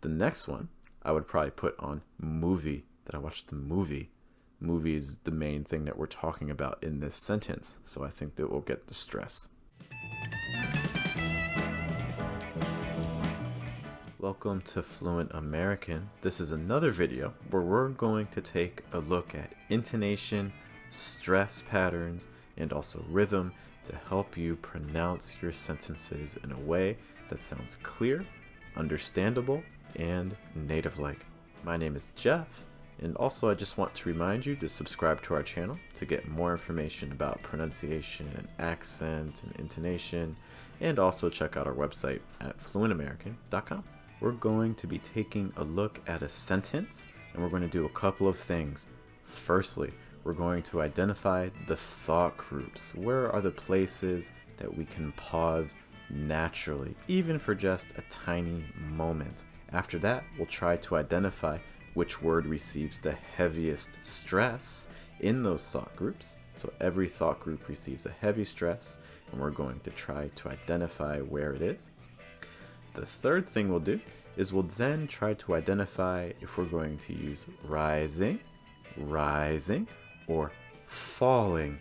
The next one, I would probably put on movie, that I watched the movie. Movie is the main thing that we're talking about in this sentence, so I think that we'll get the stress. Welcome to Fluent American. This is another video where we're going to take a look at intonation, stress patterns, and also rhythm to help you pronounce your sentences in a way that sounds clear, understandable, and native-like. My name is Jeff, and also I just want to remind you to subscribe to our channel to get more information about pronunciation and accent and intonation, and also check out our website at fluentamerican.com. We're going to be taking a look at a sentence, and we're going to do a couple of things. Firstly, we're going to identify the thought groups. Where are the places that we can pause naturally, even for just a tiny moment? After that, we'll try to identify which word receives the heaviest stress in those thought groups. So every thought group receives a heavy stress, and we're going to try to identify where it is. The third thing we'll do is we'll then try to identify if we're going to use rising, or falling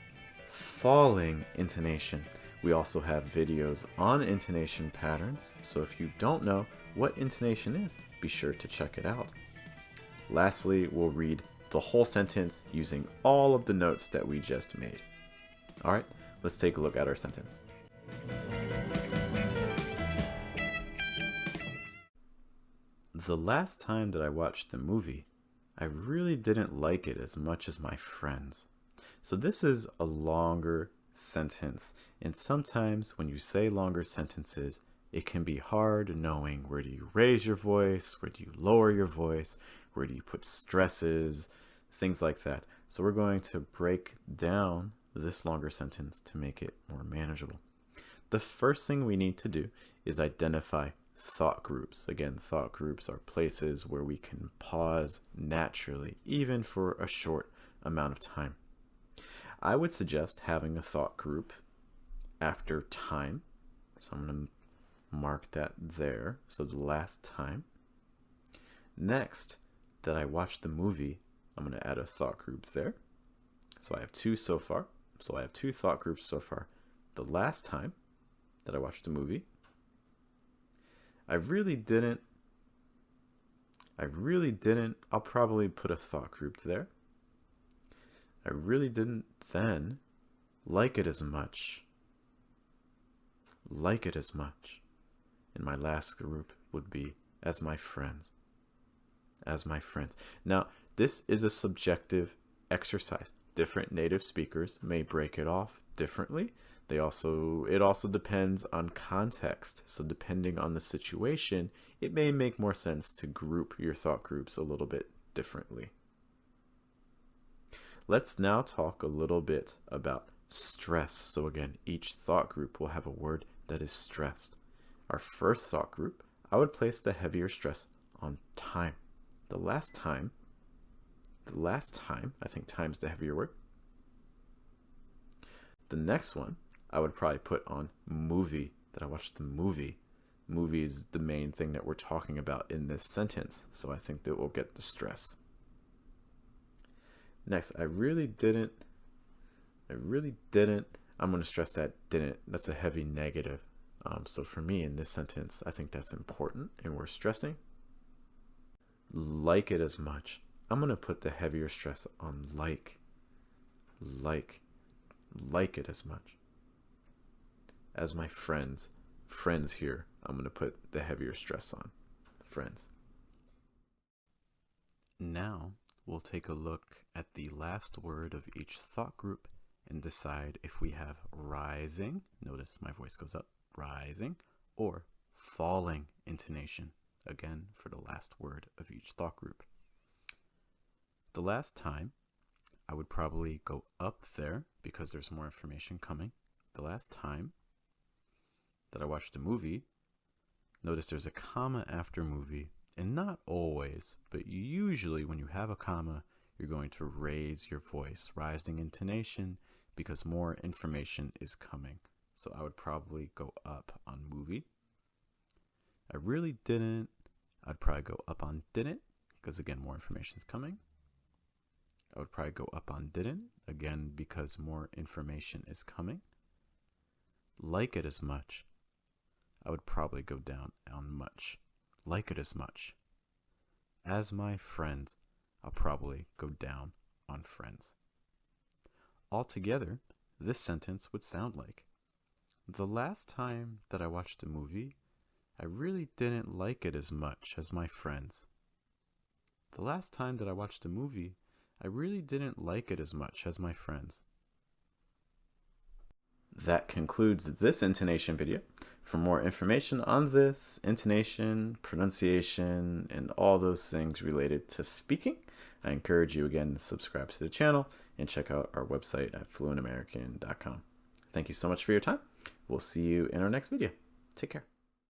intonation. We also have videos on intonation patterns, so if you don't know what intonation is, be sure to check it out. Lastly, we'll read the whole sentence using all of the notes that we just made. All right, let's take a look at our sentence. The last time that I watched the movie, I really didn't like it as much as my friends. So this is a longer sentence, and sometimes when you say longer sentences, it can be hard knowing where do you raise your voice, where do you lower your voice, where do you put stresses, things like that. So we're going to break down this longer sentence to make it more manageable. The first thing we need to do is identify thought groups. Again, thought groups are places where we can pause naturally, even for a short amount of time. I would suggest having a thought group after time. So I'm going to mark that there. So the last time. Next, that I watched the movie, I'm going to add a thought group there. So I have two so far. So I have two thought groups so far. The last time that I watched the movie, I'll probably put a thought group there. I really didn't then like it as much. And my last group would be as my friends. Now, this is a subjective exercise. Different native speakers may break it off differently. It also depends on context. So depending on the situation, it may make more sense to group your thought groups a little bit differently. Let's now talk a little bit about stress. So again, each thought group will have a word that is stressed. Our first thought group, I would place the heavier stress on time. The last time, I think time's the heavier word. The next one, I would probably put on movie, that I watched the movie. Movie is the main thing that we're talking about in this sentence, so I think that we'll get the stress. Next, I'm going to stress that didn't. That's a heavy negative. So for me in this sentence, I think that's important, and we're stressing. Like it as much. I'm going to put the heavier stress on like it as much. As my friends here, I'm going to put the heavier stress on friends. Now we'll take a look at the last word of each thought group and decide if we have rising, notice my voice goes up, rising, or falling intonation, again for the last word of each thought group. The last time, I would probably go up there because there's more information coming. The last time that I watched a movie, notice there's a comma after movie, and not always, but usually when you have a comma, you're going to raise your voice, rising intonation, because more information is coming. So I would probably go up on movie. I'd probably go up on didn't, because again, more information is coming. I would probably go up on didn't, again, because more information is coming. Like it as much. I would probably go down on much. Like it as much. As my friends, I'll probably go down on friends. Altogether, this sentence would sound like, the last time that I watched a movie, I really didn't like it as much as my friends. The last time that I watched a movie, I really didn't like it as much as my friends. That concludes this intonation video. For more information on this, intonation, pronunciation, and all those things related to speaking, I encourage you again to subscribe to the channel and check out our website at fluentamerican.com. Thank you so much for your time. We'll see you in our next video. Take care.